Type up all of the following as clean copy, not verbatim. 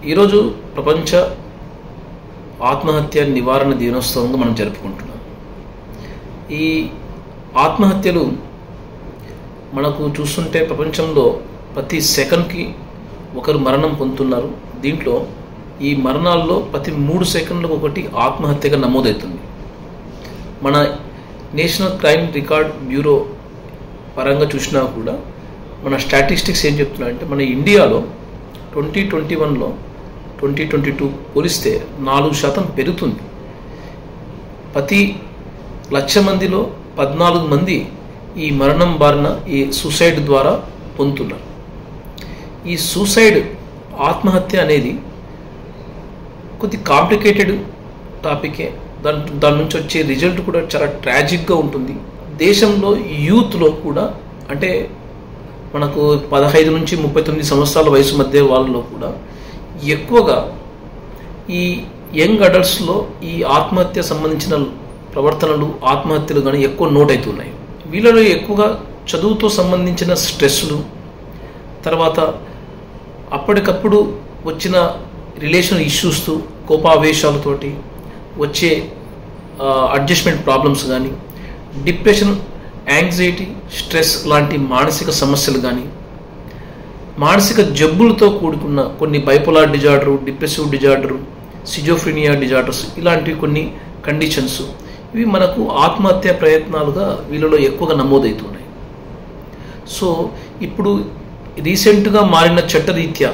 ఈరోజు ప్రపంచ ఆత్మహత్య నివారణ దినోత్సవంగా మనం జరుపుకుంటున్నాం. ఈ ఆత్మహత్యలు మనకు చూస్తుంటే ప్రపంచంలో ప్రతి సెకండ్కి ఒకరు మరణం పొందుతున్నారు. దీంట్లో ఈ మరణాల్లో ప్రతి 3 సెకండ్లకు ఒకటి ఆత్మహత్యగా నమోదవుతుంది. మన నేషనల్ క్రైమ్ రికార్డ్ బ్యూరో పరంగా చూసినా కూడా మన స్టాటిస్టిక్స్ ఏం చెప్తున్నాయంటే మన ఇండియాలో 2021లో 2022 పోలిస్తే 4% పెరుగుతుంది. ప్రతి 1,00,000 మందిలో 14 మంది ఈ మరణం బారిన ఈ సూసైడ్ ద్వారా పొందుతున్నారు. ఈ సూసైడ్ ఆత్మహత్య అనేది కొద్ది కాంప్లికేటెడ్ టాపికే. దాని నుంచి వచ్చే రిజల్ట్ కూడా చాలా ట్రాజిక్గా ఉంటుంది. దేశంలో యూత్లో కూడా అంటే మనకు 15 నుంచి 39 సంవత్సరాల వయసు మధ్య వాళ్ళలో కూడా ఎక్కువగా ఈ యంగ్ అడల్ట్స్లో ఈ ఆత్మహత్య సంబంధించిన ప్రవర్తనలు ఆత్మహత్యలు కానీ ఎక్కువ నోట్ అవుతున్నాయి. వీళ్ళలో ఎక్కువగా చదువుతో సంబంధించిన స్ట్రెస్లు, తర్వాత అప్పటికప్పుడు వచ్చిన రిలేషన్ ఇష్యూస్తో కోపావేశాలతోటి వచ్చే అడ్జస్ట్మెంట్ ప్రాబ్లమ్స్ కానీ, డిప్రెషన్, యాంగ్జైటీ, స్ట్రెస్ లాంటి మానసిక సమస్యలు కానీ, మానసిక జబ్బులతో కూడుకున్న కొన్ని bipolar disorder, depressive disorder, schizophrenia disorders ఇలాంటివి కొన్ని కండిషన్స్ ఇవి మనకు ఆత్మహత్య ప్రయత్నాలుగా వీళ్ళలో ఎక్కువగా నమోదవుతున్నాయి. సో ఇప్పుడు రీసెంట్గా మారిన చట్టరీత్యా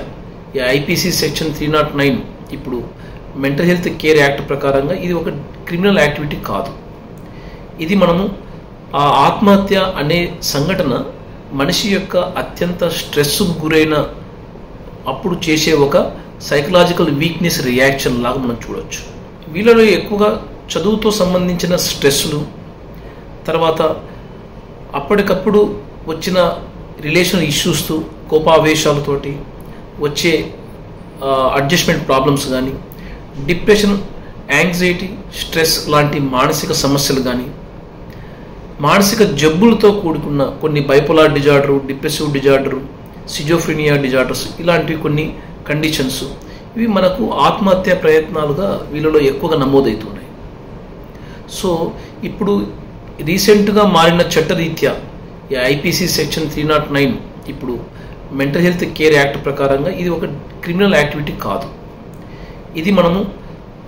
ఈ ఐపీసీ సెక్షన్ 309 ఇప్పుడు మెంటల్ హెల్త్ కేర్ యాక్ట్ ప్రకారంగా ఇది ఒక క్రిమినల్ యాక్టివిటీ కాదు. ఇది మనము ఆ ఆత్మహత్య అనే సంఘటన మనిషి యొక్క అత్యంత స్ట్రెస్కు గురైన అప్పుడు చేసే ఒక సైకలాజికల్ వీక్నెస్ రియాక్షన్ లాగా మనం చూడవచ్చు. వీళ్ళలో ఎక్కువగా చదువుతో సంబంధించిన స్ట్రెస్లు, తర్వాత అప్పటికప్పుడు వచ్చిన రిలేషన్ ఇష్యూస్తో కోపావేశాలతోటి వచ్చే అడ్జస్ట్మెంట్ ప్రాబ్లమ్స్ కానీ, డిప్రెషన్, యాంగ్జైటీ, స్ట్రెస్ లాంటి మానసిక సమస్యలు కానీ, మానసిక జబ్బులతో కూడుకున్న కొన్ని bipolar disorder, depressive disorder, schizophrenia disorders ఇలాంటివి కొన్ని కండిషన్స్ ఇవి మనకు ఆత్మహత్య ప్రయత్నాలుగా వీళ్ళలో ఎక్కువగా నమోదవుతున్నాయి. సో ఇప్పుడు రీసెంట్గా మారిన చట్టరీత్యా ఈ ఐపీసీ సెక్షన్ 309 ఇప్పుడు మెంటల్ హెల్త్ కేర్ యాక్ట్ ప్రకారంగా ఇది ఒక క్రిమినల్ యాక్టివిటీ కాదు. ఇది మనము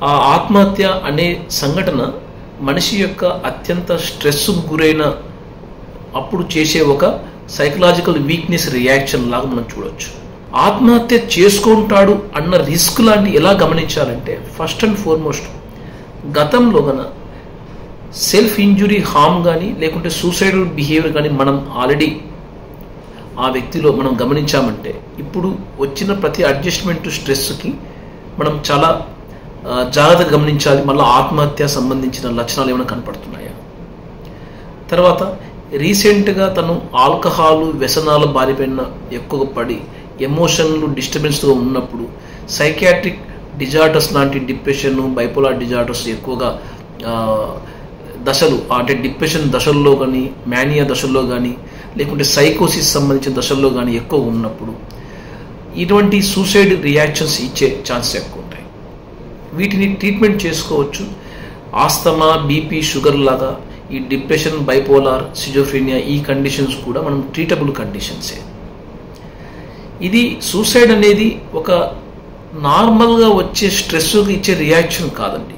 ఆ ఆత్మహత్య అనే సంఘటన మనిషి యొక్క అత్యంత స్ట్రెస్కు గురైన అప్పుడు చేసే ఒక సైకలాజికల్ వీక్నెస్ రియాక్షన్ లాగా మనం చూడవచ్చు. ఆత్మహత్య చేసుకుంటాడు అన్న రిస్క్ లాంటి ఎలా గమనించాలంటే ఫస్ట్ అండ్ ఫార్మోస్ట్ గతంలో గన సెల్ఫ్ ఇంజురీ హార్మ్ కానీ లేకుంటే సూసైడల్ బిహేవియర్ కానీ మనం ఆల్రెడీ ఆ వ్యక్తిలో మనం గమనించామంటే ఇప్పుడు వచ్చిన ప్రతి అడ్జస్ట్మెంట్ స్ట్రెస్కి మనం చాలా జాగ్రత్తగా గమనించాలి. మళ్ళీ ఆత్మహత్య సంబంధించిన లక్షణాలు ఏమైనా కనపడుతున్నాయా. తర్వాత రీసెంట్గా తను ఆల్కహాల్ వ్యసనాల బారిపైన ఎక్కువగా పడి ఎమోషన్లు డిస్టర్బెన్స్గా ఉన్నప్పుడు సైకియాట్రిక్ డిజార్డర్స్ లాంటి డిప్రెషన్, బైపోలార్ డిజార్డర్స్ ఎక్కువగా దశలు అంటే డిప్రెషన్ దశల్లో కానీ, మేనియా దశల్లో కానీ, లేకుంటే సైకోసిస్ సంబంధించిన దశల్లో కానీ ఎక్కువ ఉన్నప్పుడు ఇటువంటి సూసైడ్ రియాక్షన్స్ ఇచ్చే ఛాన్సెస్ ఎక్కువ ఉంటాయి. వీటిని ట్రీట్మెంట్ చేసుకోవచ్చు. ఆస్తమా, బీపీ, షుగర్ లాగా ఈ డిప్రెషన్, బైపోలార్, సిజోఫ్రీనియా ఈ కండిషన్స్ కూడా మనం ట్రీటబుల్ కండిషన్సే. ఇది సూసైడ్ అనేది ఒక నార్మల్గా వచ్చే స్ట్రెస్కి ఇచ్చే రియాక్షన్ కాదండి.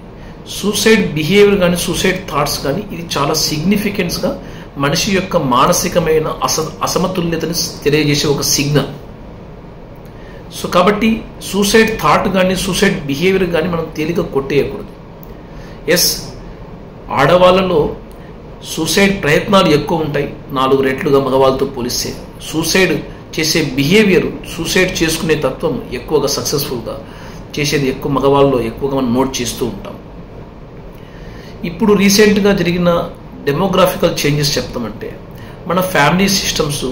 సూసైడ్ బిహేవియర్ కానీ, సూసైడ్ థాట్స్ కానీ ఇది చాలా సిగ్నిఫికెన్స్గా మనిషి యొక్క మానసికమైన అసమతుల్యతని తెలియజేసే ఒక సిగ్నల్. సో కాబట్టి సూసైడ్ థాట్ కానీ, సూసైడ్ బిహేవియర్ కానీ మనం తేలిక కొట్టేయకూడదు. ఎస్, ఆడవాళ్ళలో సూసైడ్ ప్రయత్నాలు ఎక్కువ ఉంటాయి 4 రెట్లుగా మగవాళ్ళతో పోలిస్తే. సూసైడ్ చేసే బిహేవియర్, సూసైడ్ చేసుకునే తత్వం ఎక్కువగా సక్సెస్ఫుల్గా చేసేది ఎక్కువ మగవాళ్ళలో ఎక్కువగా మనం నోట్ చేస్తూ ఉంటాం. ఇప్పుడు రీసెంట్గా జరిగిన డెమోగ్రాఫికల్ చేంజెస్ చెప్తామంటే మన ఫ్యామిలీ సిస్టమ్స్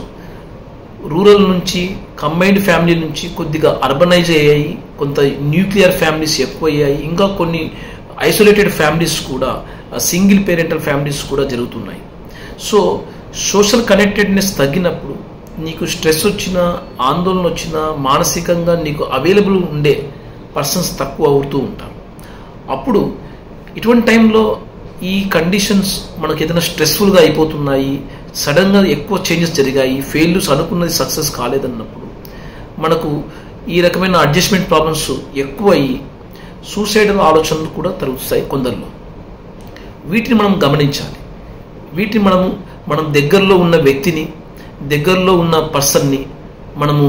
రూరల్ నుంచి, కంబైన్డ్ ఫ్యామిలీ నుంచి కొద్దిగా అర్బనైజ్ అయ్యాయి. కొంత న్యూక్లియర్ ఫ్యామిలీస్ ఎక్కువ అయ్యాయి. ఇంకా కొన్ని ఐసోలేటెడ్ ఫ్యామిలీస్ కూడా, సింగిల్ పేరెంటల్ ఫ్యామిలీస్ కూడా జరుగుతున్నాయి. సో సోషల్ కనెక్టెడ్నెస్ తగ్గినప్పుడు నీకు స్ట్రెస్ వచ్చినా, ఆందోళన వచ్చినా, మానసికంగా నీకు అవైలబుల్ ఉండే పర్సన్స్ తక్కువ అవుతూ ఉంటారు. అప్పుడు ఇటువంటి టైంలో ఈ కండిషన్స్ మనకు ఏదైనా స్ట్రెస్ఫుల్గా అయిపోతున్నాయి, సడన్గా ఎక్కువ చేంజెస్ జరిగాయి, ఫెయిల్యూర్స్ అనుకున్నది సక్సెస్ కాలేదన్నప్పుడు మనకు ఈ రకమైన అడ్జస్ట్మెంట్ ప్రాబ్లమ్స్ ఎక్కువయ్యి సూసైడల్ ఆలోచనలు కూడా తరుగుతాయి కొందరిలో. వీటిని మనం గమనించాలి. వీటిని మనం దగ్గరలో ఉన్న వ్యక్తిని, దగ్గరలో ఉన్న పర్సన్ని మనము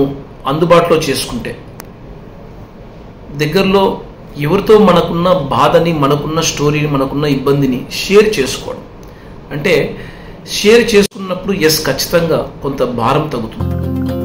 అందుబాటులో చేసుకుంటే, దగ్గరలో ఎవరితో మనకున్న బాధని, మనకున్న స్టోరీని, మనకున్న ఇబ్బందిని షేర్ చేసుకోవడం. అంటే షేర్ చేసుకున్నప్పుడు ఖచ్చితంగా కొంత భారం తగ్గుతుంది.